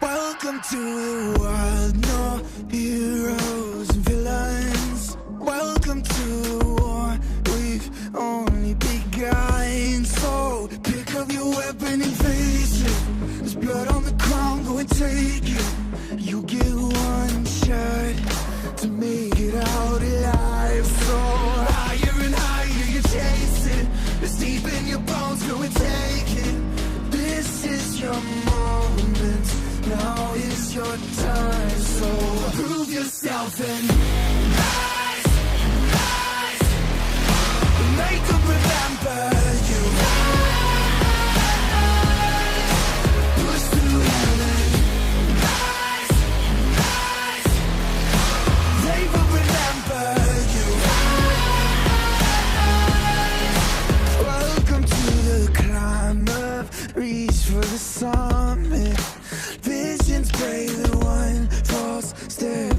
Welcome to the wild, no heroes and villains. Welcome to the war, we've only begun. So pick up your weapon and face it. There's blood on the ground, go and take it. You get one shot to make it out alive. So higher and higher you chase it. It's deep in your bones, go and take it. This is your moment, now is your time. So prove yourself and rise, rise. Make them remember you. Rise, push through heaven. Rise, rise. They will remember you. Rise. Welcome to the climb up, reach for the summit. Visions break, the one false step